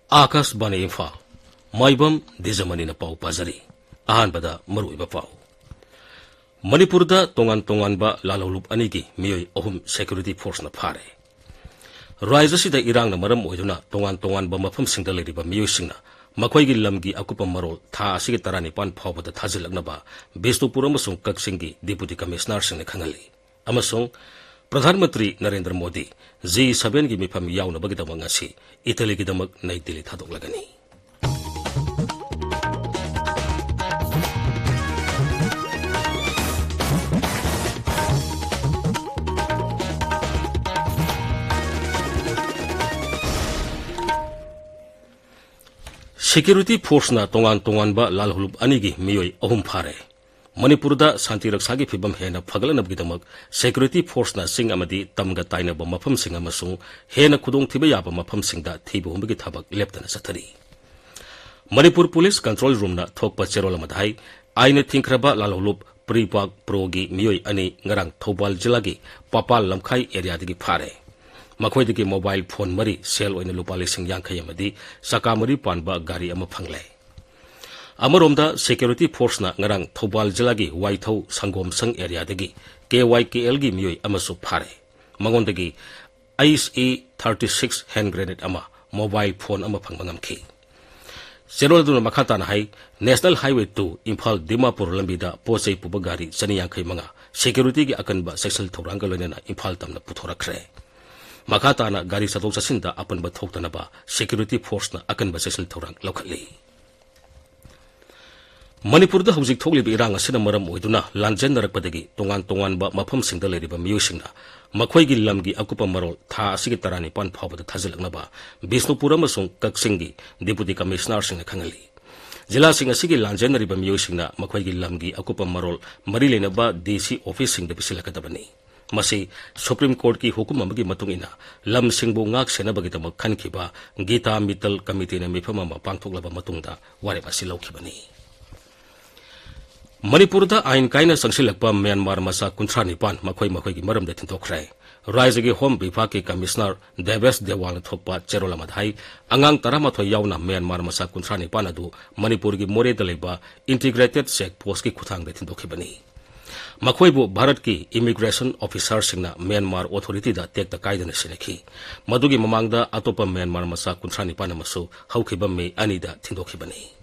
Akashbani Imphal, Maibam Dwijamani na pau pazari. Ahanbada maruiba pau. Manipurda tongan ba lalolup anigi miyoi ohum security force na phare. Raizasida irang na maram oiduna tongan ba mafam singda leriba miyoi singna makoigi lamgi akupa marol tha asigi tarani pan phawbada thajilakna ba Bisnupur amasung kaksingi deputy commissioner singna khangali. Amasung Pradhan Mantri Narendra Modi G7 gi mifam yauna bagidamang ngasi Italy gi damak Nai Delhi thadoklagani. Security force na tongan ba lalhulub anigi miyoi ahum phare. Manipurda Santi Raksagi Fibam Hena Pagalanabgidamak, Security Force na Sing Amadi Tamga Taina Bamapam Sing Amasung, Hena Kudong Tibayaba Mapam Sing da Tibu Humbitabak Leptana Satari. Manipur Police Control Room na Thokpa Cherola Madhai, Aina Tinkraba Lalolup, Pripak Progi Miyoi Ani Ngarang Thobal Jilagi, Papal Lamkai area digi Pare. Makoidigi mobile phone mari sell oina lupali sing yankhay amadi sakamari panba gari ama phangle. Amaromda security force na ngarang Thobal Jilagi Waikhom Sangom Sang area dagi KYKL gi miyoi amasu phare. Mangondagi ICE 36 hand grenade ama mobile phone ama phangmangamki. Seroladuna makata na hai National Highway 2 Imphal Dimapur lambida posei puba gari sani yankhay manga security gi akanba sexual thoranga loinana Imphal tamna puthorakre. Makata na gari satok sasinda apan ba thoktana ba security force na akanba sexual thorang lokali. Manipurda hujik thoglibi irang asina maram oiduna lanjen narakpadagi tongan ba mafam singda leriba miyusingna makhoigi lamgi akupa marol tha asigi tarani pan phawbada thajilakna ba Bisnupur amasung kaksingi deputy commissioner singna khangali. Jila sing asigi lanjen nariba miyusingna makhoigi lamgi akupa marol mari lena ba DC office singda bisilakadabani. Masi Supreme Court ki hukum amagi matungina lam singbu ngak senabagitamak khankiba Gita Mittal Committee na mifama pangthoklaba matungda wareba silawkhibani. Manipurda ain kaina sangsilakpa Myanmar masa kuntranipan makhoi gi maramda thintokrai. Raja gi Home Vibhag ki Commissioner Deves Dewal thokpa Cherola Madhai angang taramathoi yauna Myanmar masa kuntranipan adu Manipur gi more daleba integrated check post ki khuthangda thintokhibani. Makhoibu Bharat ki immigration officer singna Myanmar authority da tekta kaidana sinakhi. Madugi mamangda atopa Myanmar masa kuntranipan amasu haukhiba me anida thintokhibani.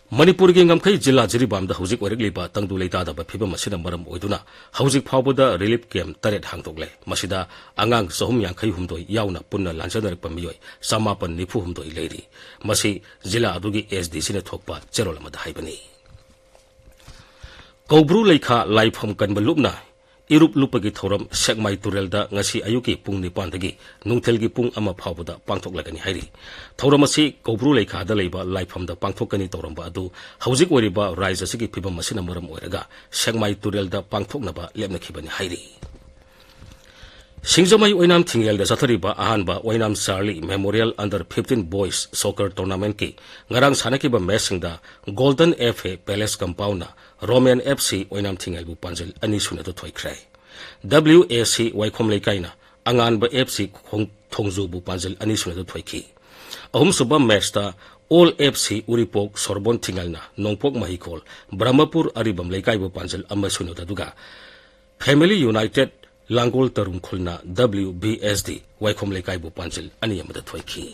Manipur gi ngamkhai jilla Jiribam da hujik origliba tangdu leita da phiba masina maram oiduna hujik phawboda relief camp taret hangtokle masida angang sohum yankhai humdoi yauna punna lanjanar pamiyoi samapan nifu humdoi leiri masi jilla adugi SDC ne thokpa Cherola madhai bani. Kobru leikha laifam kanba lupna irup lupagi thoram sekmai turelda ngasi ayuki pung nipan dagi nungthelgi pung ama phawboda pangthoklagani hairi. Thoram asi Kobru leikha da leiba laifam da pangthokani toramba adu hujik oriba raija sigi phibam masina maram oiraga sekmai turelda pangthoknaba lepnakhibani hairi. Singjamai oinam thingel da sathariba ahanba oinam Charlie Memorial Under 15 Boys Soccer Tournament ki ngarang sanakiba match singda Golden FA Palace Compound na Roman FC oinam thingel bu panjil ani suna to thoikrai. WAC Waikhom leikaina angan ba FC thongju bu panjil ani suna to thoiki. Ahum suba match ta All FC Uripok Sorbon Tingal na Nongpok Mahikol Brahmapur Aribam leikai bu panjil amma suna ta duga. Family United Langol Tarung Khulna WBSD Waikhom Lekai Bu Panjil ani amada thoiki.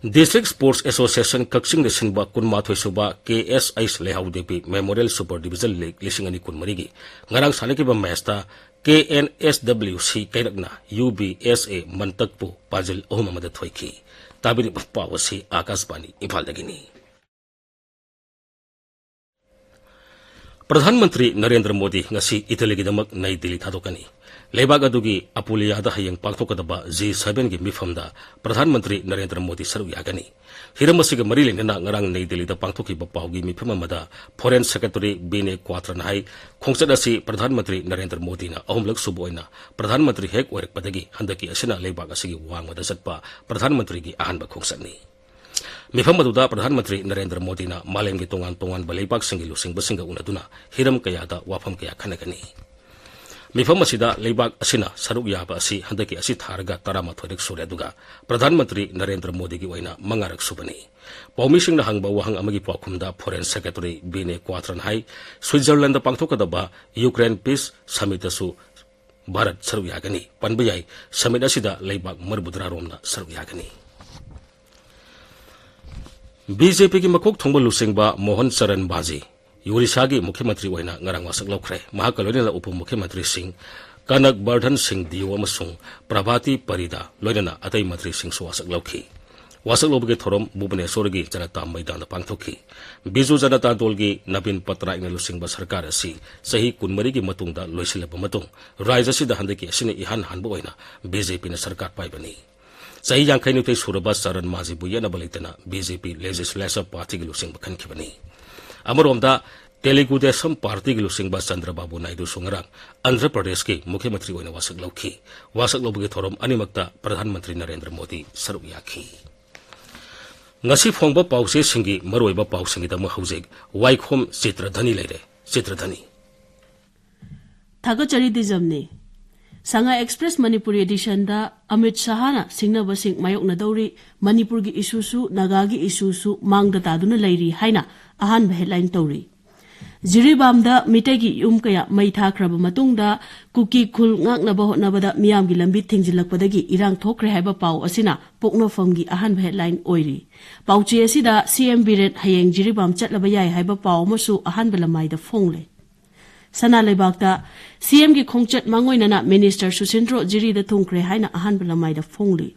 District Sports Association Kaksing de Sinba Kunma Thoisuba KSIS Lehaudepi Memorial Super Division League Lisingani Kunmarigi ngarang sanakiba matchta KNSWC Kairakna UBSA Mantakpu Panjil ohum amada thoiki. Tabiri pawasi Akashbani Imphal dagini. Pradhan Mantri Narendra Modi ngasi Italy gi damak Nai Delhi thadokani. Lebag adugi Apuliyada hayang pangthokadaba G7 gi mifamda Pradhan Mantri Narendra Modi saru yagani. Hiramasiga marilin na ngarang Nai Delhi da pangthoki bapawgi mifamamada Foreign Secretary Bine Quatran hai khongsadasi Pradhan Mantri Narendra Modi na ahumlak suboina Pradhan Mantri hek orekpadagi handaki asina lebag asigi wangmada satpa Pradhan Mantri gi ahanba khongsatni. Mifam aduda Pradhan Mantri Narendra Modi na malemgi tongan balaipak singi lusing basinga unaduna hiram kaya da wafam kaya khanagani. Mifam asida leibak asina saruk yaba asi handaki asi tharaga tarama thorik sure duga Pradhan Mantri Narendra Modi gi oina mangarak subani Paumising na hangba wahang amagi pakhumda Foreign Secretary Bine Quatran hai Switzerland pangthokadaba Ukraine Peace Summit asu Bharat saruk yagani panbayai summit asida leibak marbudra romna saruk yagani BJP ki makok thongba lusingba Mohan Charan Baji Orissa gi Mukhyamantri oina ngarang wasak lokre Mahakalonila Up Mukhyamantri Singh Kanak Bardhan Singh Dio amasung Prabhati Parida loinana atai mantri Singh su wasak lokhi wasak lobge thorom Bhubaneswar gi Janata Maidan pangthokhi Biju Janata Dol gi Nabin Patnaik na lusingba sarkar asi sahi kunmari gi matungda loisilaba matung rajya sida handaki asine ihan hanba oina BJP na sarkar paibani sahi yang khainu te suraba Charan Maji buya na balitana BJP Legislative Party gi lusingba khankibani Amaromda Telugu Desam Party gi lusingba Chandrababu Naidu sungarang Andhra Pradesh ki Mukhyamantri oina wasak lokhi wasak lobge thorom animakta Pradhan Mantri Narendra Modi saruk yakhi ngasi phongba pause singi maroiba pausingi dama haujek Waikhom Chitradhani leire Chitradhani Thagachari dijamne Sanga Express Manipuri edition da Amit Shahana singna basing mayok na dauri Manipur gi isusu Nagagi isusu mangda taduna leiri haina ahan headline tauri Jiribam da mitegi kaya mai thakraba matungda kuki khul ngaknaba hotnabada miyam gi lambi thingjilakpadagi irang thokre haiba pau asina poknofam gi ahan headline oiri pauchi asida CM Biret hayeng Jiribam chatlaba yai haiba pau masu ahan belamai da fongle Sana lebakta CM gi khongchat mangoinana Minister Susindro Jiri da thungkre haina ahan belamai da fongle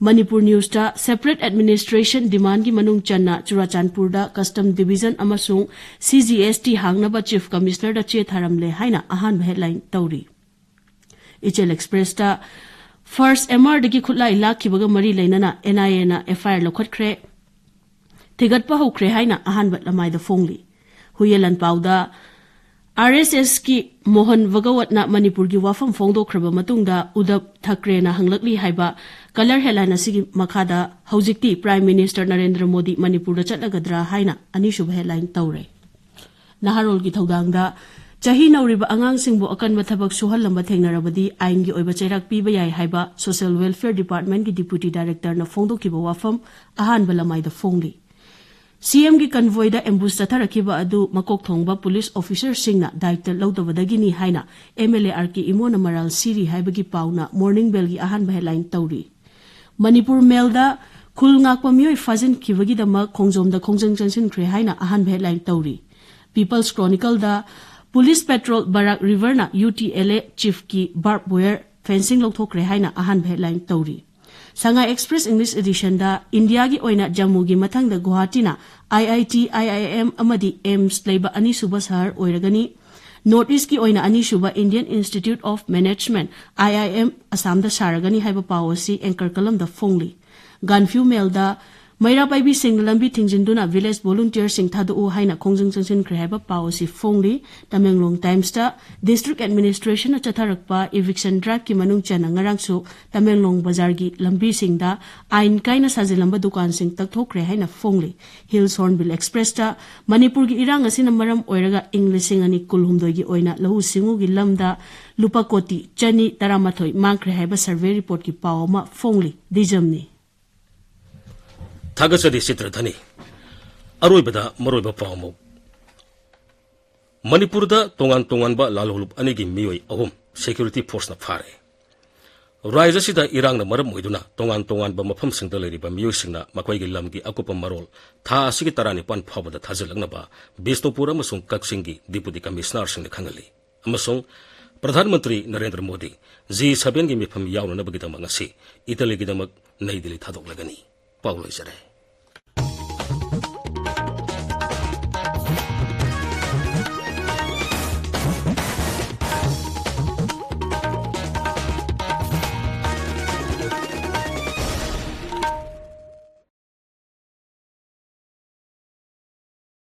Manipur News da separate administration demand gi manung channa Churachandpur da custom division amasung CGST hangnaba chief commissioner da che tharamle haina ahan headline tauri Ichel Express da first MR dagi khulai lakhibaga mari leinana NIA na FIR lokhatkre thigatpa hokre haina ahan lamai da fongli huyelan pauda RSS ki Mohan Vagawat na Manipur gi wafam fongdokhraba matungda Udhab Thackeray na hanglakli haiba color headline asigi makhada haujikti Prime Minister Narendra Modi Manipur da chatlagadra haina anishub headline taure Naharol gi thodangda chahi nauriba angang singbo akan mathabak suhallamba thengnarabadi ain gi oiba chairak piba yai haiba Social Welfare Department gi Deputy Director na fongdokiba wafam ahan balamai da fongli CM gi convoy da ambush tatharakiba adu makok thongba police officer singna daita lawdabadagini haina MLA RK Imona Maral Siri haibagi pauna morning bell gi ahan headline tauri Manipur Mail da khulngak pamyoi fazin kibagi dama khongjom da khongjang chansin khre haina ahan headline tauri People's Chronicle da police patrol Barak River na UTLA chief ki barbed wire fencing lokthokre haina ahan headline tauri Sanga Express English edition da India gi oina Jammu gi mathang da Guwahati na IIT IIM amadi AIMS leiba ani suba sahar oiragani North East ki oina ani suba Indian Institute of Management IIM Assam da saragani haiba pawasi anchor kalam da fongli Ganfu Mail da Maira Paibi Singh lambi thingjinduna village volunteer sing thadu haina khongjang changsin khre haiba pawasi fongli Tamenglong Times da district administration chatharakpa eviction drive ki manung chana ngarang su Tamenglong bazar gi lambi sing da ain kaina sajilamba dukan sing takthokre haina fongli Hills Hornbill Express da Manipur gi irang asina maram oiraga English ani kulhumdoi gi oina lahu singu gi lamda lupa koti chani taramathoi mangkhre haiba survey report ki pawma fongli dijamni Thagachari Chitradhani Aroibada Maroiba Pamo Manipur da tongan ba lalhulup anigi miyoi ahum security force na phare Rajya sida irang na maram moiduna tongan ba mafam singda leiriba miyoi singna makwai gi lamgi akupa marol tha asigi tarani pan phawada thajalagna ba Bisnupur amasung Kaksingi Deputy Commissioner singna khangali amasung Pradhan Mantri Narendra Modi G7 gi mifam yauna na bagidama ngasi Italy gi damak Nai Delhi thadok lagani Paulo Isare